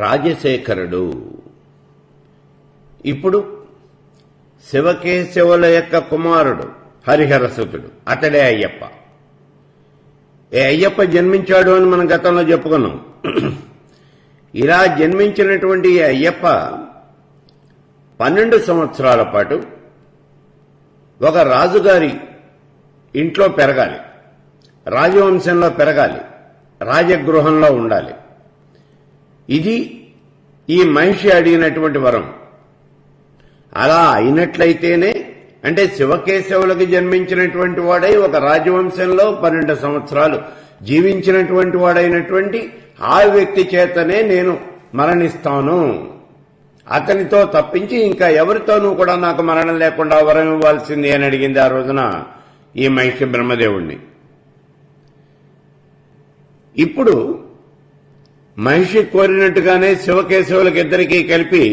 రాజశేఖరుడు. ఇప్పుడు శివకేశవుల యొక్క కుమారుడు హరిహరసుతుడు, అతడే అయ్యప్ప. అయ్యప్ప జన్మించాడు అని మనం గతంలో చెప్పుకున్నాం. ఇలా జన్మించినటువంటి అయ్యప్ప 12 సంవత్సరాల పాటు ఒక రాజుగారి ఇంట్లో పెరగాలి, రాజవంశంలో పెరగాలి, రాజగృహంలో ఉండాలి. ఇది ఈ మనిషి అడిగినటువంటి వరం. అలా అయినట్లయితేనే, అంటే శివకేశవులకు జన్మించినటువంటి వాడై ఒక రాజవంశంలో 12 సంవత్సరాలు జీవించినటువంటి వాడైనటువంటి ఆ వ్యక్తి చేతనే నేను మరణిస్తాను, అతనితో తప్పించి ఇంకా ఎవరితోనూ కూడా నాకు మరణం లేకుండా వరం ఇవ్వాల్సింది అని అడిగింది ఆ రోజున ఈ మహిషి బ్రహ్మదేవుణ్ణి. ఇప్పుడు మహిషి కోరినట్టుగానే శివకేశవులకు ఇద్దరికీ కలిపి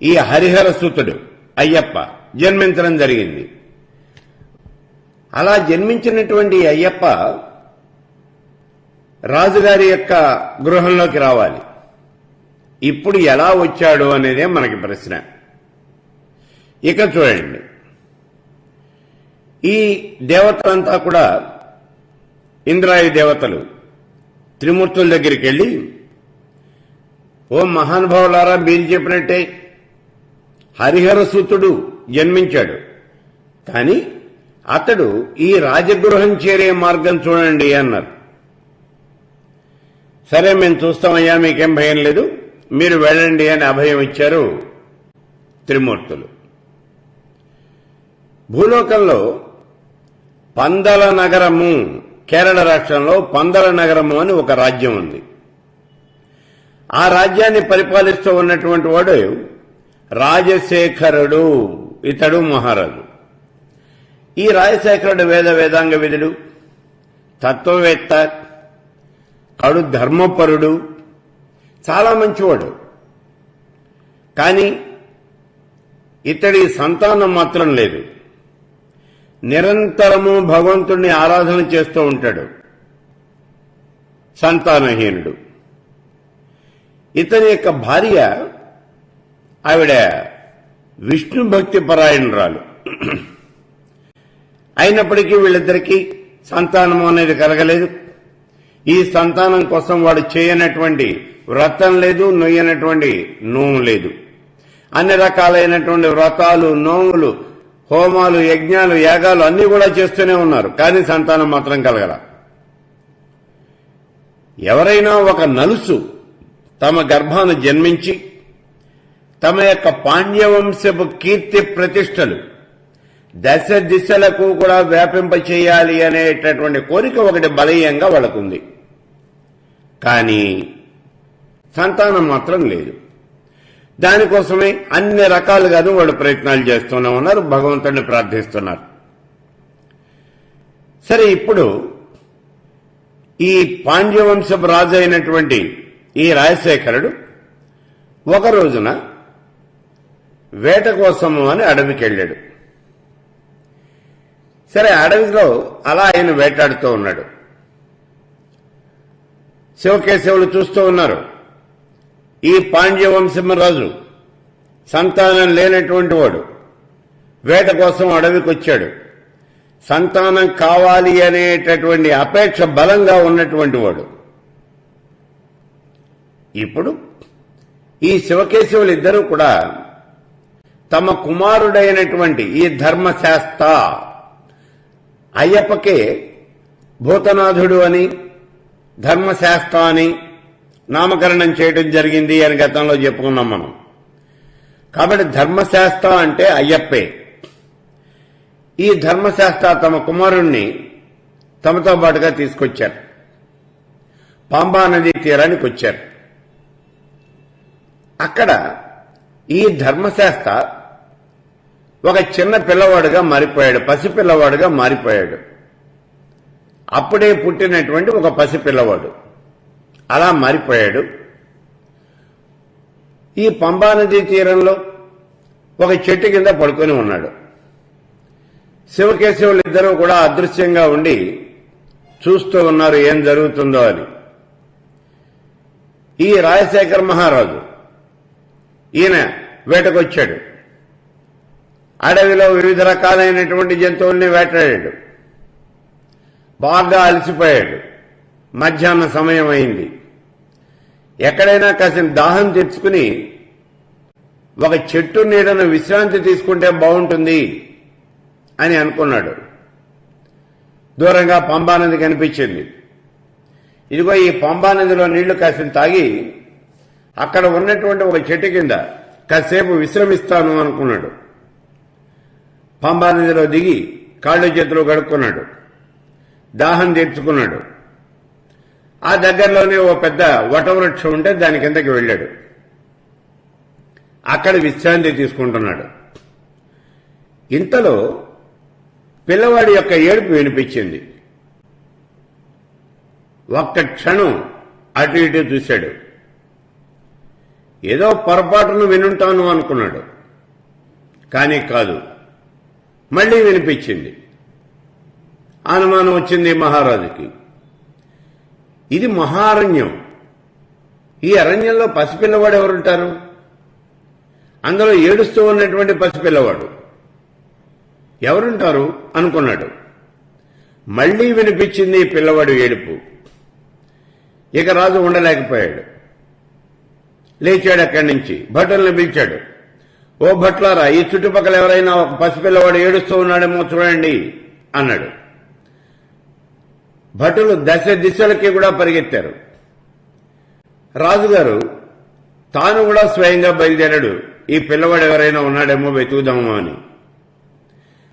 ఈ హరిహరసుతుడు అయ్యప్ప జన్మించడం జరిగింది. అలా జన్మించినటువంటి అయ్యప్ప రాజుగారి యొక్క గృహంలోకి రావాలి. ఇప్పుడు ఎలా వచ్చాడు అనేదే మనకి ప్రశ్న. ఇక చూడండి, ఈ దేవతలంతా కూడా ఇంద్రాది దేవతలు త్రిమూర్తుల దగ్గరికి వెళ్ళి, ఓ మహానుభావులారా, మీరు చెప్పినట్టే హరిహరసుతుడు జన్మించాడు, కానీ అతడు ఈ రాజగృహం చేరే మార్గం చూడండి అన్నారు. సరే, మేము చూస్తామయ్యా, మీకేం భయం లేదు, మీరు వెళ్ళండి అని అభయం ఇచ్చారు త్రిమూర్తులు. భూలోకంలో పందల నగరము, కేరళ రాష్ట్రంలో పందల నగరము అని ఒక రాజ్యం ఉంది. ఆ రాజ్యాన్ని పరిపాలిస్తూ ఉన్నటువంటి వాడు రాజశేఖరుడు. ఇతడు మహారాజు. ఈ రాజశేఖరుడు వేదాంగ విధుడు, తత్వవేత్త, కడు ధర్మపరుడు, చాలా మంచివాడు. కానీ ఇతడి సంతానం మాత్రం లేదు. నిరంతరము భగవంతుణ్ణి ఆరాధన చేస్తూ ఉంటాడు, సంతానహీనుడు. ఇతని యొక్క భార్య ఆవిడ విష్ణు భక్తి పరాయణురాలు. అయినప్పటికీ వీళ్ళిద్దరికీ సంతానము అనేది కలగలేదు. ఈ సంతానం కోసం వాడు చేయనటువంటి వ్రతం లేదు, నొయ్యనటువంటి నోము లేదు. అన్ని రకాలైనటువంటి వ్రతాలు, నోములు, హోమాలు, యజ్ఞాలు, యాగాలు అన్ని కూడా చేస్తూనే ఉన్నారు, కానీ సంతానం మాత్రం కలగల. ఎవరైనా ఒక నలుసు తమ గర్భాన జన్మించి తమ యొక్క పాండ్యవంశపు కీర్తి ప్రతిష్టలు దశ దిశలకు కూడా వ్యాపింపచేయాలి అనేటటువంటి కోరిక ఒకటి బలీయంగా వాళ్ళకుంది. కానీ సంతానం మాత్రం లేదు. దానికోసమే అన్ని రకాలుగాను వాళ్ళు ప్రయత్నాలు చేస్తూనే ఉన్నారు, భగవంతుడిని ప్రార్థిస్తున్నారు. సరే, ఇప్పుడు ఈ పాండ్యవంశపు రాజు అయినటువంటి ఈ రాజశేఖరుడు ఒక రోజున వేట కోసము అని అడవికి వెళ్ళాడు. సరే, అడవిలో అలా ఆయన వేటాడుతూ ఉన్నాడు. శివకేశవులు చూస్తూ ఉన్నారు. ఈ పాండ్యవంశం రాజు సంతానం లేనటువంటి వాడు వేట కోసం అడవికి వచ్చాడు. సంతానం కావాలి అనేటటువంటి అపేక్ష బలంగా ఉన్నటువంటి వాడు. ఇప్పుడు ఈ శివకేశవులు ఇద్దరూ కూడా తమ కుమారుడైనటువంటి ఈ ధర్మశాస్త్ర అయ్యప్పకే భూతనాథుడు అని, ధర్మశాస్త్ర అని నామకరణం చేయడం జరిగింది అని గతంలో చెప్పుకున్నాం మనం. కాబట్టి ధర్మశాస్త్ర అంటే అయ్యప్పే. ఈ ధర్మశాస్త్ర తమ కుమారుణ్ణి తమతో పాటుగా తీసుకొచ్చారు. పంబా నదీ తీరానికి వచ్చారు. అక్కడ ఈ ధర్మశాస్త్ర ఒక చిన్న పిల్లవాడుగా మారిపోయాడు, పసిపిల్లవాడుగా మారిపోయాడు. అప్పుడే పుట్టినటువంటి ఒక పసిపిల్లవాడు అలా మారిపోయాడు. ఈ పంబా నదీ తీరంలో ఒక చెట్టు కింద పడుకొని ఉన్నాడు. శివకేశవులు ఇద్దరూ కూడా అదృశ్యంగా ఉండి చూస్తూ ఉన్నారు ఏం జరుగుతుందో అని. ఈ రాజశేఖర మహారాజు ఈయన వేటకొచ్చాడు. అడవిలో వివిధ రకాలైనటువంటి జంతువుల్ని వేటాడాడు. బాగా అలసిపోయాడు. మధ్యాహ్న సమయం అయింది. ఎక్కడైనా కాసిన దాహం తెచ్చుకుని ఒక చెట్టు నీడను విశ్రాంతి తీసుకుంటే బాగుంటుంది అని అనుకున్నాడు. దూరంగా పంబానది కనిపించింది. ఇదిగో ఈ పంబానదిలో నీళ్లు కాసిన తాగి అక్కడ ఉన్నటువంటి ఒక చెట్టు కింద కాసేపు విశ్రమిస్తాను అనుకున్నాడు. పంబానదిలో దిగి కాళ్ళు చేతులు కడుక్కున్నాడు. దాహం తీర్చుకున్నాడు. ఆ దగ్గరలోనే ఓ పెద్ద వటవృక్షం ఉంటే దాని కిందకి వెళ్ళాడు. అక్కడ విశ్రాంతి తీసుకుంటున్నాడు. ఇంతలో పిల్లవాడి యొక్క ఏడుపు వినిపించింది. ఒక్క క్షణం అటు ఇటు చూశాడు. ఏదో పొరపాటును వినుంటాను అనుకున్నాడు. కానీ కాదు, మళ్లీ వినిపించింది. అనుమానం వచ్చింది మహారాజుకి. ఇది మహారణ్యం. ఈ అరణ్యంలో పసిపిల్లవాడు ఎవరుంటారు? అందులో ఏడుస్తూ ఉన్నటువంటి పసిపిల్లవాడు ఎవరుంటారు అనుకున్నాడు. మళ్లీ వినిపించింది పిల్లవాడు ఏడుపు. ఇక రాజు ఉండలేకపోయాడు. లేచాడు. అక్కడి నుంచి భటుల్ని పిలిచాడు. ఓ భట్లారా, ఈ చుట్టుపక్కల ఎవరైనా ఒక పసిపిల్లవాడు ఏడుస్తూ ఉన్నాడేమో చూడండి అన్నాడు. భటులు దశ దిశలకి కూడా పరిగెత్తారు. రాజుగారు తాను కూడా స్వయంగా బయలుదేరాడు. ఈ పిల్లవాడు ఎవరైనా ఉన్నాడేమో వెతుకుదాము అని.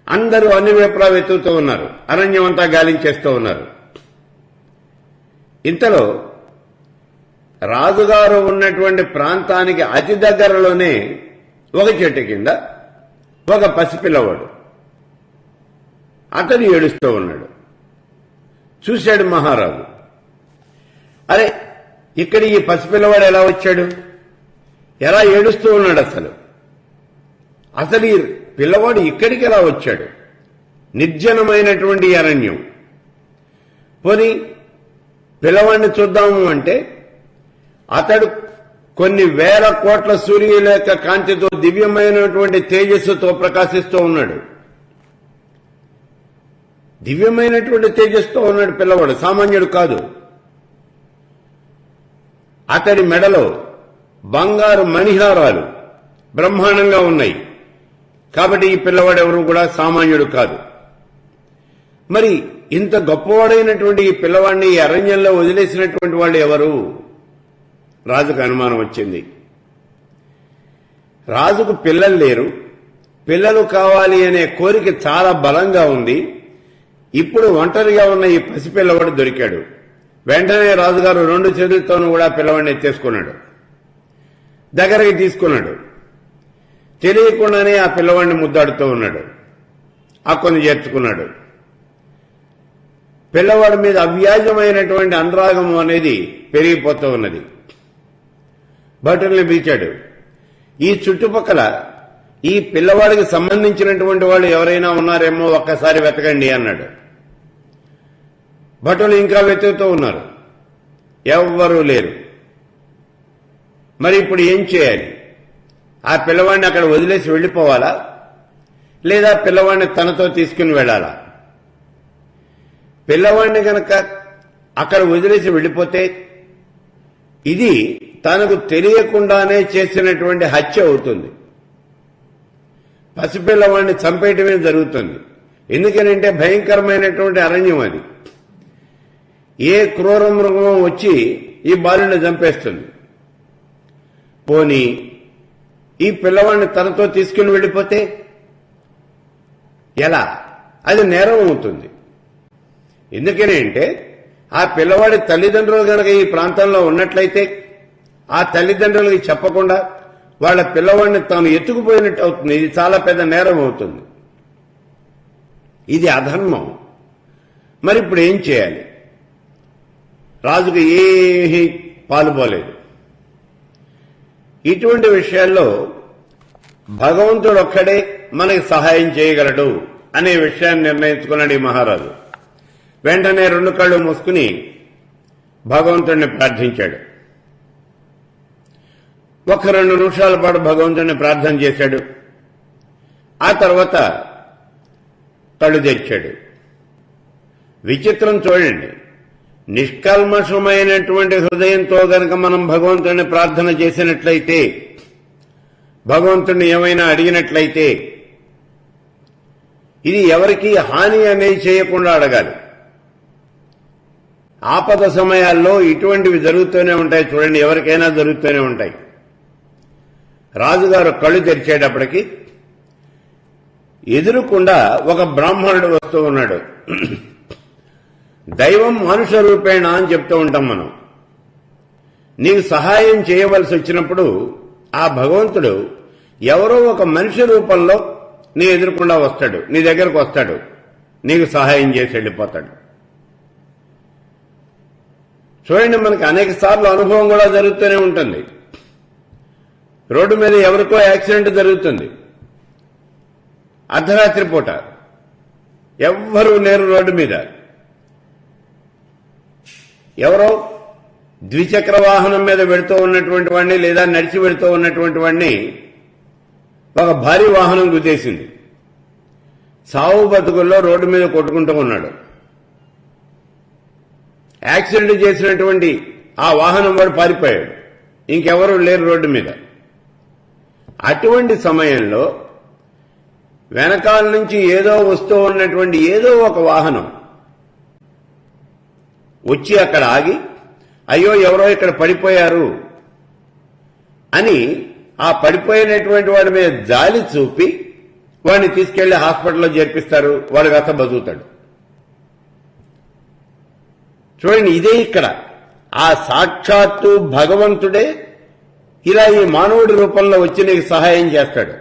అందరూ అన్ని వైపులా వెతుకుతూ ఉన్నారు. అరణ్యం అంతా గాలించేస్తూ ఉన్నారు. ఇంతలో రాజుగారు ఉన్నటువంటి ప్రాంతానికి అతి దగ్గరలోనే ఒక చెట్టు కింద ఒక పసిపిల్లవాడు. అతను ఏడుస్తూ ఉన్నాడు. చూశాడు మహారాజు. అరే, ఇక్కడ ఈ పసిపిల్లవాడు ఎలా వచ్చాడు? ఎలా ఏడుస్తూ ఉన్నాడు? అసలు ఈ పిల్లవాడు ఇక్కడికి ఎలా వచ్చాడు? నిర్జనమైనటువంటి అరణ్యం. పోనీ పిల్లవాడిని చూద్దాము అంటే అతడు కొన్ని వేల కోట్ల సూర్యుల యొక్క కాంతితో దివ్యమైనటువంటి తేజస్సుతో ప్రకాశిస్తూ ఉన్నాడు. దివ్యమైనటువంటి తేజస్సుతో ఉన్నాడు పిల్లవాడు. సామాన్యుడు కాదు. అతడి మెడలో బంగారు మణిహారాలు బ్రహ్మాండంగా ఉన్నాయి. కాబట్టి ఈ పిల్లవాడు ఎవరు కూడా సామాన్యుడు కాదు. మరి ఇంత గొప్పవాడైనటువంటి ఈ పిల్లవాడిని ఈ అరణ్యంలో వదిలేసినటువంటి వాళ్ళు ఎవరు? రాజుకు అనుమానం వచ్చింది. రాజుకు పిల్లలు లేరు. పిల్లలు కావాలి అనే కోరిక చాలా బలంగా ఉంది. ఇప్పుడు ఒంటరిగా ఉన్న ఈ పసిపిల్లవాడు దొరికాడు. వెంటనే రాజుగారు 2 చేతులతోనూ కూడా పిల్లవాడిని ఎత్తేసుకున్నాడు. దగ్గరికి తీసుకున్నాడు. తెలియకుండానే ఆ పిల్లవాడిని ముద్దాడుతూ ఉన్నాడు. అక్కని చేర్చుకున్నాడు. పిల్లవాడి మీద అవ్యాజమైనటువంటి అనురాగం అనేది పెరిగిపోతూ ఉన్నది. భటుల్ని పిలిచాడు. ఈ చుట్టుపక్కల ఈ పిల్లవాడికి సంబంధించినటువంటి వాళ్ళు ఎవరైనా ఉన్నారేమో ఒక్కసారి వెతకండి అన్నాడు. భటులు ఇంకా వెతుకుతూ ఉన్నారు. ఎవ్వరూ లేరు. మరి ఇప్పుడు ఏం చేయాలి? ఆ పిల్లవాడిని అక్కడ వదిలేసి వెళ్లిపోవాలా, లేదా పిల్లవాడిని తనతో తీసుకుని వెళ్లాలా? పిల్లవాడిని కనుక అక్కడ వదిలేసి వెళ్లిపోతే ఇది తనకు తెలియకుండానే చేసినటువంటి హత్య అవుతుంది. పసిపిల్లవాడిని చంపేయటమే జరుగుతుంది. ఎందుకనంటే భయంకరమైనటువంటి అరణ్యం అది. ఏ క్రూర మృగమో వచ్చి ఈ బాలుని చంపేస్తుంది. పోనీ ఈ పిల్లవాడిని తనతో తీసుకుని వెళ్లిపోతే ఎలా? అది నేరం అవుతుంది. ఎందుకని అంటే ఆ పిల్లవాడి తల్లిదండ్రులు కనుక ఈ ప్రాంతంలో ఉన్నట్లయితే ఆ తల్లిదండ్రులకి చెప్పకుండా వాళ్ళ పిల్లవాడిని తాను ఎత్తుకుపోయినట్టు అవుతుంది. ఇది చాలా పెద్ద నేరం అవుతుంది. ఇది అధర్మం. మరి ఇప్పుడు ఏం చేయాలి? రాజుకు ఏమీ పాలుపోలేదు. ఇటువంటి విషయాల్లో భగవంతుడు ఒక్కడే మనకి సహాయం చేయగలడు అనే విషయాన్ని నిర్ణయించుకున్నాడు ఈ మహారాజు. వెంటనే 2 కళ్ళు మూసుకుని భగవంతుడిని ప్రార్థించాడు. ఒక 2 నిమిషాల పాటు భగవంతుడిని ప్రార్థన చేశాడు. ఆ తర్వాత కళ్ళు తెరిచాడు. విచిత్రం చూడండి, నిష్కల్మషమైనటువంటి హృదయంతో గనక మనం భగవంతుడిని ప్రార్థన చేసినట్లయితే, భగవంతుడిని ఏమైనా అడిగినట్లయితే, ఇది ఎవరికి హాని అనేది చేయకుండా అడగాలి. ఆపద సమయాల్లో ఇటువంటివి జరుగుతూనే ఉంటాయి. చూడండి, ఎవరికైనా జరుగుతూనే ఉంటాయి. రాజుగారు కళ్ళు తెరిచేటప్పటికి ఎదురుకుండా ఒక బ్రాహ్మణుడు వస్తూ ఉన్నాడు. దైవం మనుష రూపేణ అని చెప్తూ ఉంటాం మనం. నీకు సహాయం చేయవలసి వచ్చినప్పుడు ఆ భగవంతుడు ఎవరో ఒక మనిషి రూపంలో నీ ఎదురుకుండా వస్తాడు, నీ దగ్గరకు వస్తాడు, నీకు సహాయం చేసి వెళ్ళిపోతాడు. చూడండి, మనకి అనేక సార్లు అనుభవం కూడా జరుగుతూనే ఉంటుంది. రోడ్డు మీద ఎవరికో యాక్సిడెంట్ జరుగుతుంది. అర్ధరాత్రి పూట ఎవ్వరూ లేరు రోడ్డు మీద. ఎవరో ద్విచక్ర వాహనం మీద వెళుతూ ఉన్నటువంటి వాడిని లేదా నడిచి వెళుతూ ఉన్నటువంటి వాడిని ఒక భారీ వాహనం గుద్దేసింది. సావు బతుకుల్లో రోడ్డు మీద కొట్టుకుంటూ ఉన్నాడు. యాక్సిడెంట్ చేసినటువంటి ఆ వాహనం వాడు పారిపోయాడు. ఇంకెవరూ లేరు రోడ్డు మీద. అటువంటి సమయంలో వెనకాల నుంచి ఏదో వస్తూ ఉన్నటువంటి ఏదో ఒక వాహనం వచ్చి అక్కడ ఆగి, అయ్యో ఎవరో ఇక్కడ పడిపోయారు అని ఆ పడిపోయినటువంటి వాడి మీద జాలి చూపి వాడిని తీసుకెళ్లి హాస్పిటల్లో చేర్పిస్తారు. వాడు కాస్త బతుకుతాడు. చూడండి, ఇదే ఇక్కడ ఆ సాక్షాత్తు భగవంతుడే ఇలా ఈ మానవుడి రూపంలో వచ్చి నీకు సహాయం చేస్తాడు.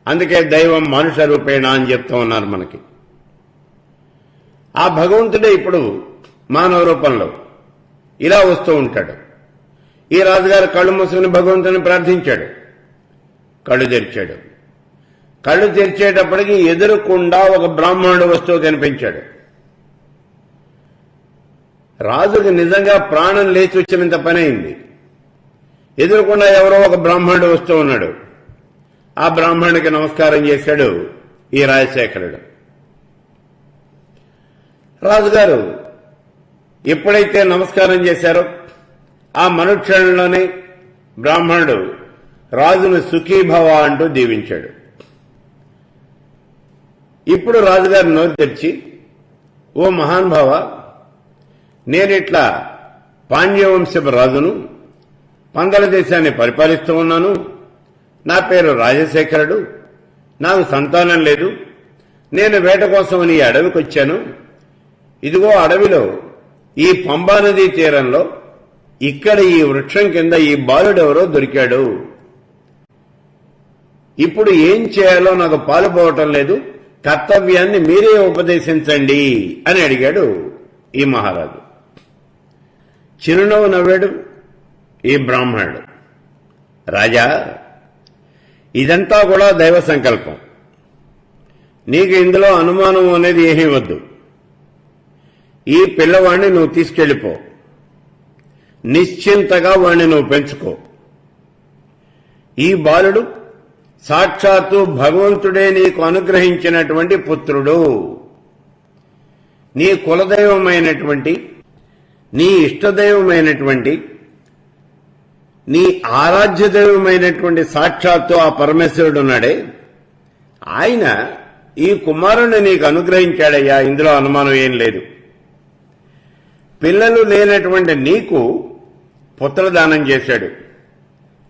అందుకే దైవం మనుష రూపేణ అని చెప్తూ ఉన్నారు మనకి. ఆ భగవంతుడే ఇప్పుడు మానవ రూపంలో ఇలా వస్తూ ఉంటాడు. ఈ రాజుగారు కళ్ళు మూసుకుని భగవంతుని ప్రార్థించాడు. కళ్ళు తెరిచాడు. కళ్ళు తెరిచేటప్పటికి ఎదురుకుండా ఒక బ్రాహ్మణుడు వస్తూ కనిపించాడు. రాజుకి నిజంగా ప్రాణం లేచి వచ్చినంత పని అయింది. ఎదురుకుండా ఎవరో ఒక బ్రాహ్మణుడు వస్తూ ఉన్నాడు. ఆ బ్రాహ్మణుడికి నమస్కారం చేశాడు ఈ రాజశేఖరుడు. రాజుగారు ఎప్పుడైతే నమస్కారం చేశారో ఆ మరుక్షణంలోనే బ్రాహ్మణుడు రాజును సుఖీభవ అంటూ దీవించాడు. ఇప్పుడు రాజుగారు నోరు తెరిచి, ఓ మహానుభావ, నేనిట్లా పాండ్యవంశపు రాజును, పందల దేశాన్ని పరిపాలిస్తూ ఉన్నాను. నా పేరు రాజశేఖరుడు. నాకు సంతానం లేదు. నేను వేట కోసం ఈ అడవికి వచ్చాను. ఇదిగో అడవిలో ఈ పంబా నదీ తీరంలో ఇక్కడ ఈ వృక్షం కింద ఈ బాలుడెవరో దొరికాడు. ఇప్పుడు ఏం చేయాలో నాకు పాలుపోవటం లేదు. కర్తవ్యాన్ని మీరే ఉపదేశించండి అని అడిగాడు ఈ మహారాజు. చిరునవ్వు నవ్వాడు ఈ బ్రాహ్మణుడు. రాజా, ఇదంతా కూడా దైవ సంకల్పం. నీకు ఇందులో అనుమానం అనేది ఏమీ వద్దు. ఈ పిల్లవాడిని నువ్వు తీసుకెళ్లిపో. నిశ్చింతగా వాణ్ణి నువ్వు పెంచుకో. ఈ బాలుడు సాక్షాత్తు భగవంతుడే నీకు అనుగ్రహించినటువంటి పుత్రుడు. నీ కులదైవమైనటువంటి, నీ ఇష్టదైవమైనటువంటి, నీ ఆరాధ్య దైవమైనటువంటి సాక్షాత్తు ఆ పరమేశ్వరుడు ఉన్నాడే, ఆయన ఈ కుమారుణ్ణి నీకు అనుగ్రహించాడయ్యా. ఇందులో అనుమానం ఏం లేదు. పిల్లలు లేనటువంటి నీకు పుత్రదానం చేశాడు.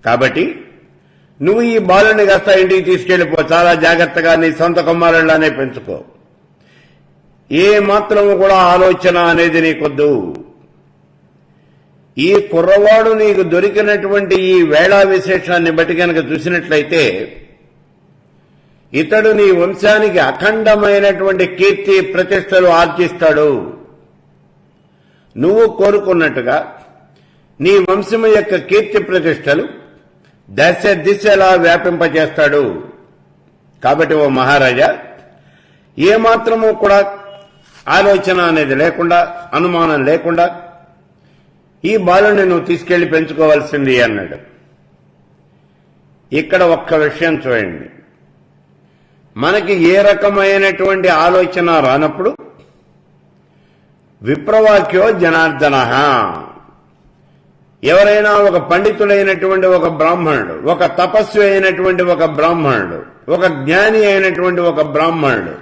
కాబట్టి నువ్వు ఈ బాలుని కాస్త ఇంటికి తీసుకెళ్లిపో. చాలా జాగ్రత్తగా నీ సొంత కుమారులానే పెంచుకో. ఏ మాత్రము కూడా ఆలోచన అనేది నీకొద్దు. ఈ కుర్రవాడు నీకు దొరికినటువంటి ఈ వేళా విశేషాన్ని బట్టి కనుక చూసినట్లయితే ఇతడు నీ వంశానికి అఖండమైనటువంటి కీర్తి ప్రతిష్టలు ఆర్జిస్తాడు. నువ్వు కోరుకున్నట్టుగా నీ వంశము యొక్క కీర్తి ప్రతిష్టలు దశ దిశలా వ్యాపింపజేస్తాడు. కాబట్టి ఓ మహారాజా, ఏమాత్రము కూడా ఆలోచన అనేది లేకుండా, అనుమానం లేకుండా ఈ బాలుని నువ్వు తీసుకెళ్లి పెంచుకోవాల్సింది అన్నాడు. ఇక్కడ ఒక్క విషయం చూడండి, మనకి ఏ రకమైనటువంటి ఆలోచన రానప్పుడు విప్రవాక్యో జనార్దన, ఎవరైనా ఒక పండితుడైనటువంటి ఒక బ్రాహ్మణుడు, ఒక తపస్వి అయినటువంటి ఒక బ్రాహ్మణుడు, ఒక జ్ఞాని అయినటువంటి ఒక బ్రాహ్మణుడు,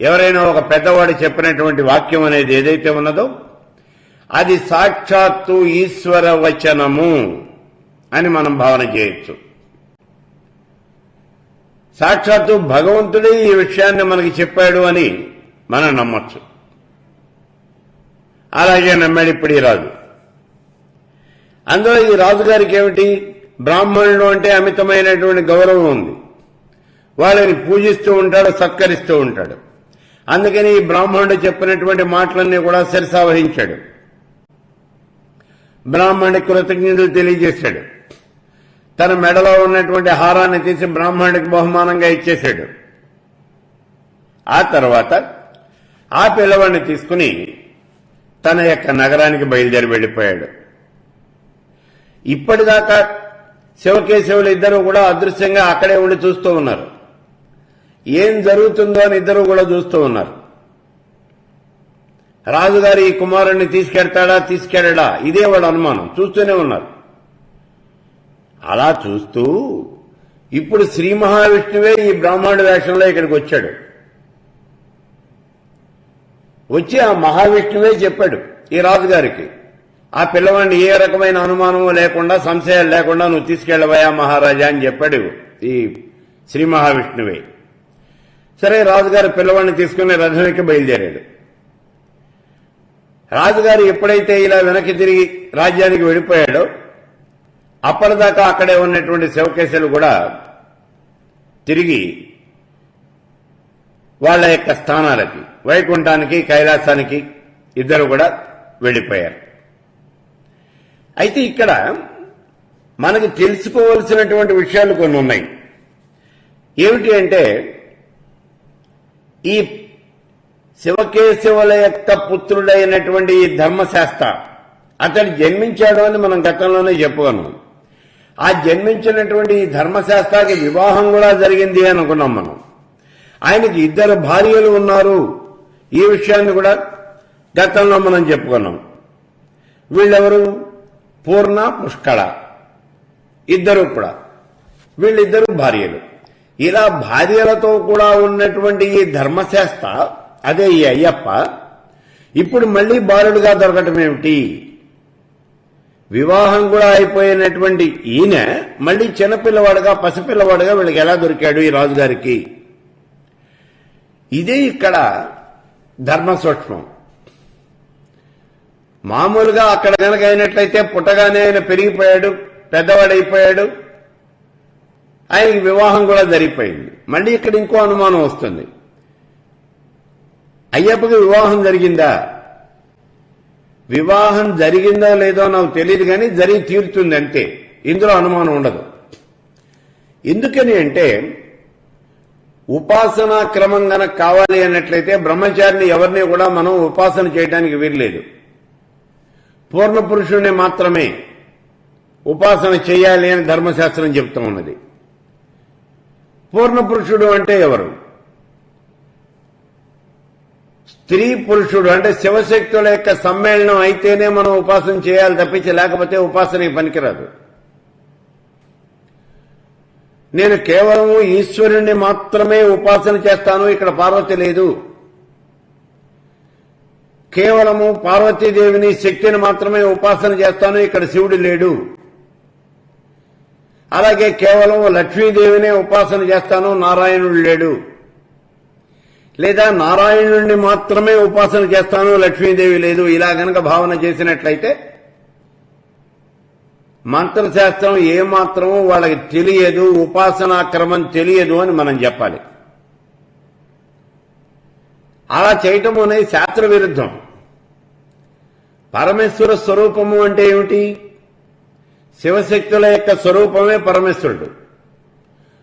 ఎవరైనా ఒక పెద్దవాడు చెప్పినటువంటి వాక్యం అనేది ఏదైతే ఉన్నదో అది సాక్షాత్తు ఈశ్వర వచనము అని మనం భావన చేయొచ్చు. సాక్షాత్తు భగవంతుడే ఈ విషయాన్ని మనకి చెప్పాడు అని మనం నమ్మొచ్చు. అలాగే నమ్మాడు ఇప్పుడు ఈ రాజు. అందులో ఈ రాజుగారికి ఏమిటి, బ్రాహ్మణుడు అంటే అమితమైనటువంటి గౌరవం ఉంది, వాళ్ళని పూజిస్తూ ఉంటాడు, సత్కరిస్తూ ఉంటాడు. అందుకని ఈ బ్రాహ్మణుడు చెప్పినటువంటి మాటలన్నీ కూడా శిరసావహించాడు. బ్రాహ్మణుడికి కృతజ్ఞతలు తెలియజేశాడు. తన మెడలో ఉన్నటువంటి హారాన్ని తీసి బ్రాహ్మణుడికి బహుమానంగా ఇచ్చేశాడు. ఆ తర్వాత ఆ పిల్లవాడిని తీసుకుని తన యొక్క నగరానికి బయలుదేరి వెళ్లిపోయాడు. ఇప్పటిదాకా శివకేశవులు ఇద్దరు కూడా అదృశ్యంగా అక్కడే ఉండి చూస్తూ ఉన్నారు. ఏం జరుగుతుందో అని ఇద్దరు కూడా చూస్తూ ఉన్నారు. రాజుగారు ఈ కుమారుణ్ణి తీసుకెళ్తాడా ఇదే వాడు అనుమానం, చూస్తూనే ఉన్నారు. అలా చూస్తూ ఇప్పుడు శ్రీ మహావిష్ణువే ఈ బ్రాహ్మణుడి వేషంలో ఇక్కడికి వచ్చాడు. వచ్చి ఆ మహావిష్ణువే చెప్పాడు ఈ రాజుగారికి, ఆ పిల్లవాడిని ఏ రకమైన అనుమానము లేకుండా, సంశయాలు లేకుండా నువ్వు తీసుకెళ్లవయా మహారాజా అని చెప్పాడు ఈ శ్రీ మహావిష్ణువే. సరే, రాజుగారు పిల్లవాడిని తీసుకుని రథంకి బయలుదేరాడు. రాజుగారు ఎప్పుడైతే ఇలా వెనక్కి తిరిగి రాజ్యానికి వెళ్ళిపోయాడో అప్పటిదాకా అక్కడే ఉన్నటువంటి శివకేశులు కూడా తిరిగి వాళ్ళ యొక్క స్థానాలకి, వైకుంఠానికి, కైలాసానికి ఇద్దరు కూడా వెళ్ళిపోయారు. అయితే ఇక్కడ మనకి తెలుసుకోవలసినటువంటి విషయాలు కొన్ని ఉన్నాయి. ఏమిటి అంటే, ఈ శివకేశవుల యొక్క పుత్రుడైనటువంటి ఈ ధర్మశాస్త్ర అతడు జన్మించాడు అని మనం గతంలోనే చెప్పుకున్నాం. ఆ జన్మించినటువంటి ఈ ధర్మశాస్త్రకి వివాహం కూడా జరిగింది అనుకున్నాం మనం. ఆయనకి ఇద్దరు భార్యలు ఉన్నారు, ఈ విషయాన్ని కూడా గతంలో మనం చెప్పుకున్నాం. వీళ్ళెవరు, పూర్ణ, పుష్కళ, ఇద్దరు కూడా, వీళ్ళిద్దరు భార్యలు. ఇలా భార్యలతో కూడా ఉన్నటువంటి ఈ ధర్మశాస్త్ర, అదే ఈ అయ్యప్ప, ఇప్పుడు మళ్లీ బాలుడుగా దొరకటం ఏమిటి? వివాహం కూడా అయిపోయినటువంటి ఈయన మళ్లీ చిన్నపిల్లవాడుగా, పసిపిల్లవాడుగా వీళ్ళకి ఎలా దొరికాడు ఈ రాజుగారికి? ఇదే ఇక్కడ ధర్మ సూక్ష్మం. మామూలుగా అక్కడ కనుక అయినట్లయితే పుట్టగానే ఆయన పెరిగిపోయాడు, పెద్దవాడైపోయాడు, ఆయనకి వివాహం కూడా జరిగిపోయింది. మళ్లీ ఇక్కడ ఇంకో అనుమానం వస్తుంది, అయ్యప్పకి వివాహం జరిగిందా? వివాహం జరిగిందో లేదో నాకు తెలియదు, కానీ జరిగి తీరుతుంది అంతే, ఇందులో అనుమానం ఉండదు. ఎందుకని అంటే, ఉపాసనా క్రమం గనక కావాలి అన్నట్లయితే బ్రహ్మచారిని ఎవరిని కూడా మనం ఉపాసన చేయడానికి వీల్లేదు. పూర్ణ పురుషుణ్ణి మాత్రమే ఉపాసన చేయాలి అని ధర్మశాస్త్రం చెప్తూ ఉన్నది. పూర్ణ పురుషుడు అంటే ఎవరు? స్త్రీ పురుషుడు అంటే శివశక్తుల యొక్క సమ్మేళనం అయితేనే మనం ఉపాసన చేయాలి తప్పించి, లేకపోతే ఉపాసనకి పనికిరాదు. నేను కేవలం ఈశ్వరుణ్ణి మాత్రమే ఉపాసన చేస్తాను, ఇక్కడ పార్వతి లేదు, కేవలము పార్వతీదేవిని, శక్తిని మాత్రమే ఉపాసన చేస్తాను, ఇక్కడ శివుడు లేడు, అలాగే కేవలం లక్ష్మీదేవినే ఉపాసన చేస్తాను, నారాయణుడు లేడు, లేదా నారాయణుడిని మాత్రమే ఉపాసన చేస్తాను, లక్ష్మీదేవి లేదు, ఇలా గనక భావన చేసినట్లయితే మంత్రశాస్త్రం ఏమాత్రమూ వాళ్ళకి తెలియదు, ఉపాసనా క్రమం తెలియదు అని మనం చెప్పాలి. అలా చేయటం అనేది శాస్త్ర విరుద్ధం. పరమేశ్వర స్వరూపము అంటే ఏమిటి? శివశక్తుల యొక్క స్వరూపమే పరమేశ్వరుడు.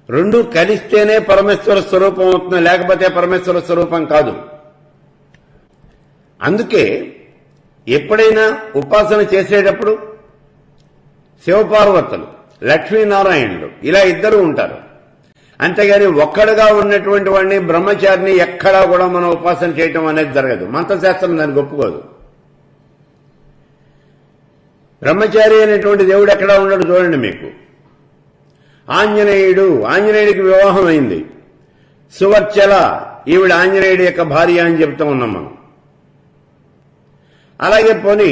రెండు కలిస్తేనే పరమేశ్వర స్వరూపం అవుతుంది, లేకపోతే పరమేశ్వర స్వరూపం కాదు. అందుకే ఎప్పుడైనా ఉపాసన చేసేటప్పుడు శివపార్వతులు లక్ష్మీనారాయణుడు ఇలా ఇద్దరు ఉంటారు. అంతేగాని ఒక్కడుగా ఉన్నటువంటి వాడిని బ్రహ్మచారిని ఎక్కడా కూడా మనం ఉపాసన చేయటం అనేది జరగదు. మంత్రశాస్త్రం దానికి ఒప్పుకోదు. బ్రహ్మచారి అనేటువంటి దేవుడు ఎక్కడా ఉండడు. చూడండి, మీకు ఆంజనేయుడికి వివాహం అయింది. సువర్చల ఈవిడ ఆంజనేయుడి యొక్క భార్య అని చెప్తూ ఉన్నాం మనం. అలాగే పోని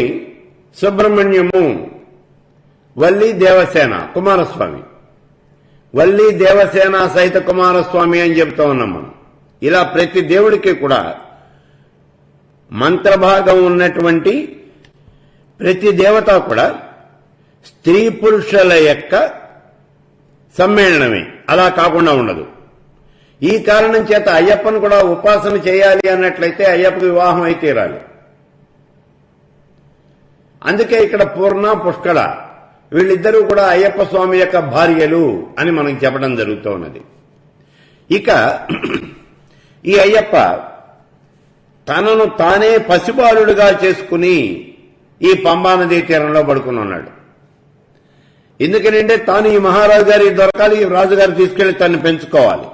సుబ్రహ్మణ్యము వల్లి దేవసేన కుమారస్వామి, వల్లి దేవసేన సహిత కుమారస్వామి అని చెప్తూ ఉన్నాం మనం. ఇలా ప్రతి దేవుడికి కూడా మంత్రభాగం ఉన్నటువంటి ప్రతి దేవత కూడా స్త్రీ పురుషుల యొక్క సమ్మేళనమే, అలా కాకుండా ఉండదు. ఈ కారణం చేత అయ్యప్పను కూడా ఉపాసన చేయాలి అన్నట్లయితే అయ్యప్పకి వివాహం అయితే తీరాలి. అందుకే ఇక్కడ పూర్ణ పుష్కళ వీళ్ళిద్దరూ కూడా అయ్యప్ప స్వామి యొక్క భార్యలు అని మనకి చెప్పడం జరుగుతూ ఉన్నది. ఇక ఈ అయ్యప్ప తనను తానే పసిబాలుడుగా చేసుకుని ఈ పంబా నదీ తీరంలో పడుకుని ఉన్నాడు. ఎందుకంటే తాను ఈ మహారాజు గారి దొరకాలి, ఈ రాజుగారు తీసుకెళ్లి తను పెంచుకోవాలి.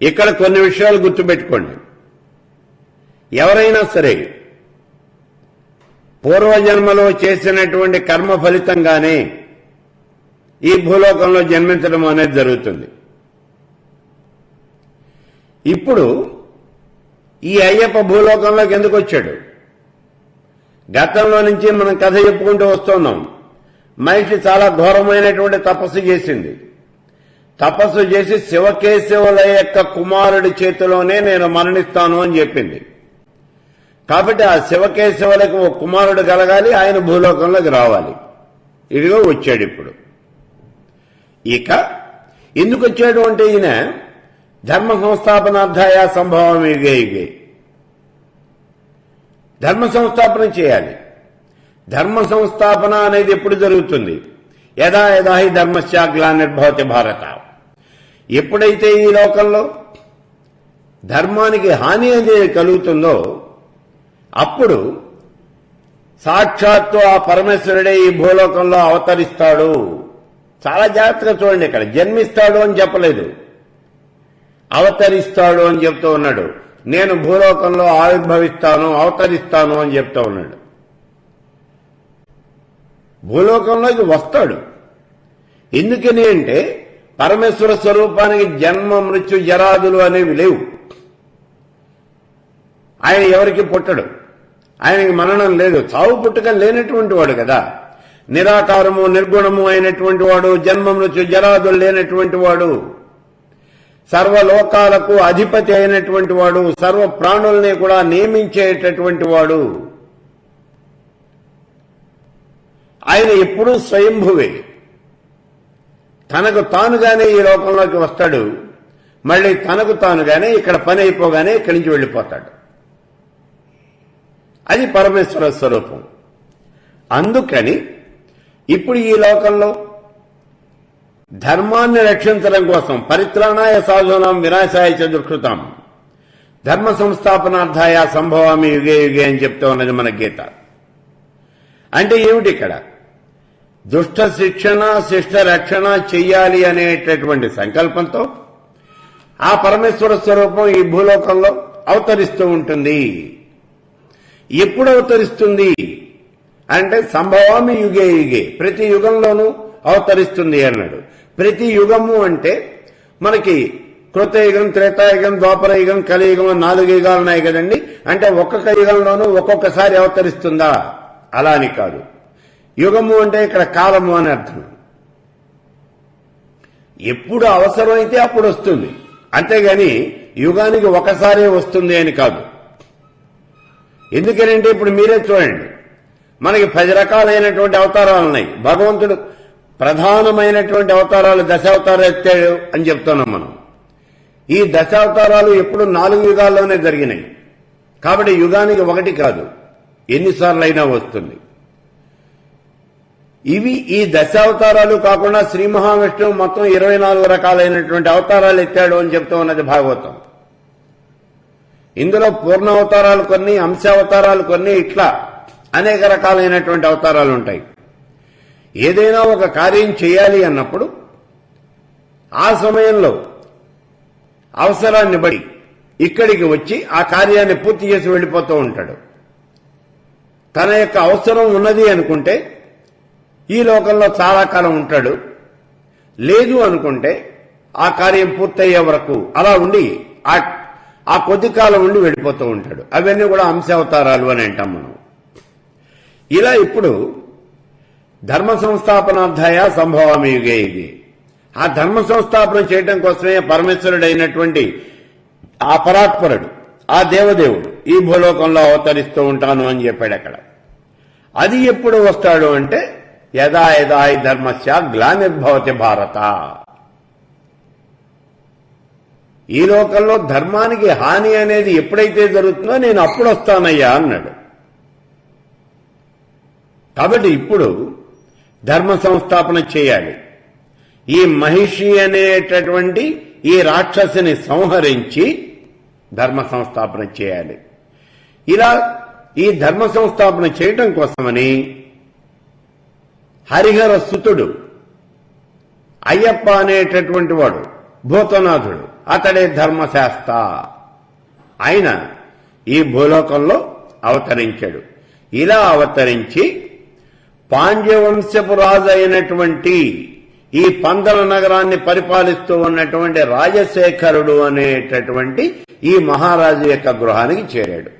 ఇక్కడ కొన్ని విషయాలు గుర్తుపెట్టుకోండి. ఎవరైనా సరే పూర్వజన్మలో చేసినటువంటి కర్మ ఫలితంగానే ఈ భూలోకంలో జన్మించడం అనేది జరుగుతుంది. ఇప్పుడు ఈ అయ్యప్ప భూలోకంలోకి ఎందుకు వచ్చాడు? గతంలో నుంచి మనం కథ చెప్పుకుంటూ వస్తున్నాం. మనిషి చాలా ఘోరమైనటువంటి తపస్సు చేసింది. తపస్సు చేసి శివకేశవుల యొక్క కుమారుడి చేతిలోనే నేను మరణిస్తాను అని చెప్పింది. కాబట్టి ఆ శివకేశవులకు ఒక కుమారుడు కలగాలి, ఆయన భూలోకంలోకి రావాలి. ఇదిగో వచ్చాడు. ఇప్పుడు ఇక ఎందుకు వచ్చాడు అంటే ఈయన ధర్మ సంస్థాపనార్థాయ సంభవం యుగే ధర్మ సంస్థాపన చేయాలి. ధర్మ సంస్థాపన అనేది ఎప్పుడు జరుగుతుంది? యదా యదా హి ధర్మస్య గ్లానిర్భవతి భారత. ఎప్పుడైతే ఈ లోకంలో ధర్మానికి హాని అనేది కలుగుతుందో అప్పుడు సాక్షాత్తు ఆ పరమేశ్వరుడే ఈ భూలోకంలో అవతరిస్తాడు. చాలా జాగ్రత్తగా చూడండి, ఇక్కడ జన్మిస్తాడు అని చెప్పలేదు, అవతరిస్తాడు అని చెప్తూ ఉన్నాడు. నేను భూలోకంలో ఆవిర్భవిస్తాను, అవతరిస్తాను అని చెప్తూ ఉన్నాడు. భూలోకంలోకి వస్తాడు. ఎందుకని అంటే పరమేశ్వర స్వరూపానికి జన్మ మృత్యు జరాదులు అనేవి లేవు. ఆయన ఎవరికి పుట్టడు, ఆయనకి మరణం లేదు, చావు పుట్టుక లేనటువంటి వాడు కదా. నిరాకారము నిర్గుణము అయినటువంటి వాడు, జన్మ మృత్యు జరాదులు లేనటువంటి వాడు, సర్వలోకాలకు అధిపతి అయినటువంటి వాడు, సర్వ ప్రాణుల్ని కూడా నియమించేటటువంటి వాడు. ఆయన ఎప్పుడూ స్వయంభువే. తనకు తానుగానే ఈ లోకంలోకి వస్తాడు, మళ్ళీ తనకు తానుగానే ఇక్కడ పని అయిపోగానే ఇక్కడి నుంచి వెళ్ళిపోతాడు. అది పరమేశ్వర స్వరూపం. అందుకని ఇప్పుడు ఈ లోకంలో ధర్మాన్ని రక్షించడం కోసం పరిత్రాణాయ సాధూనాం వినాశాయ చ దుష్కృతాం ధర్మ సంస్థాపనార్థాయ సంభవామి యుగే యుగే అని చెప్తూ ఉన్నది మన గీత. అంటే ఏమిటి? ఇక్కడ దుష్ట శిక్షణ శిష్ట రక్షణ చెయ్యాలి అనేటటువంటి సంకల్పంతో ఆ పరమేశ్వర స్వరూపం ఈ భూలోకంలో అవతరిస్తూ ఉంటుంది. ఎప్పుడు అవతరిస్తుంది అంటే సంభవామి యుగే యుగే, ప్రతి యుగంలోనూ అవతరిస్తుంది అన్నాడు. ప్రతి యుగము అంటే మనకి కృతయుగం, త్రేతాయుగం, ద్వాపర యుగం, కలియుగం 4 యుగాలు ఉన్నాయి కదండి. అంటే ఒక్కొక్క యుగంలోనూ ఒక్కొక్కసారి అవతరిస్తుందా? అలా అని కాదు. యుగము అంటే ఇక్కడ కాలము అని అర్థం. ఎప్పుడు అవసరమైతే అప్పుడు వస్తుంది, అంతేగాని యుగానికి ఒకసారి వస్తుంది అని కాదు. ఎందుకనంటే ఇప్పుడు మీరే చూడండి, మనకి 10 రకాలైనటువంటి అవతారాలు ఉన్నాయి. భగవంతుడు ప్రధానమైనటువంటి అవతారాలు దశావతారాలు ఎత్తాడు అని చెప్తున్నాం మనం. ఈ దశావతారాలు ఎప్పుడు 4 యుగాల్లోనే జరిగినాయి. కాబట్టి యుగానికి ఒకటి కాదు, ఎన్నిసార్లు అయినా వస్తుంది. ఇవి ఈ దశావతారాలు కాకుండా శ్రీ మహావిష్ణువు మొత్తం 24 రకాలైనటువంటి అవతారాలు ఎత్తాడు అని చెప్తూ ఉన్నది భాగవతం. ఇందులో పూర్ణావతారాలు కొన్ని, అంశావతారాలు కొన్ని, ఇట్లా అనేక రకాలైనటువంటి అవతారాలు ఉంటాయి. ఏదైనా ఒక కార్యం చేయాలి అన్నప్పుడు ఆ సమయంలో అవసరాన్ని బట్టి ఇక్కడికి వచ్చి ఆ కార్యాన్ని పూర్తి చేసి వెళ్ళిపోతూ ఉంటాడు. తన యొక్క అవసరం ఉన్నది అనుకుంటే ఈ లోకంలో చాలా కాలం ఉంటాడు, లేదు అనుకుంటే ఆ కార్యం పూర్తయ్యే వరకు అలా ఉండి ఆ కొద్ది కాలం ఉండి వెళ్ళిపోతూ ఉంటాడు. అవన్నీ కూడా అంశావతారాలు అని అంటాం మనం. ఇలా ఇప్పుడు ధర్మ సంస్థాపనార్థాయ సంభవామి యుగే యుగే, ఆ ధర్మ సంస్థాపన చేయడం కోసమే పరమేశ్వరుడైనటువంటి ఆ పరాత్పరుడు, ఆ దేవదేవుడు ఈ భూలోకంలో అవతరిస్తూ ఉంటాను అని చెప్పాడు అక్కడ. అది ఎప్పుడు వస్తాడు అంటే యదా యదా హి ధర్మస్య గ్లానిర్భవతి భారత, ఈ లోకంలో ధర్మానికి హాని అనేది ఎప్పుడైతే జరుగుతుందో నేను అప్పుడు వస్తానయ్యా అన్నాడు. కాబట్టి ఇప్పుడు ధర్మ సంస్థాపన చేయాలి. ఈ మహిషి అనేటటువంటి ఈ రాక్షసిని సంహరించి ధర్మ సంస్థాపన చేయాలి. ఇలా ఈ ధర్మ సంస్థాపన చేయటం కోసమని హరిహర సుతుడు అయ్యప్ప అనేటటువంటి వాడు భూతనాథుడు, అతడే ధర్మశాస్త్ర, ఆయన ఈ భూలోకంలో అవతరించాడు. ఇలా అవతరించి పాండ్యవంశపు రాజు అయినటువంటి ఈ పందల నగరాన్ని పరిపాలిస్తూ ఉన్నటువంటి రాజశేఖరుడు అనేటటువంటి ఈ మహారాజు యొక్క గృహానికి చేరాడు.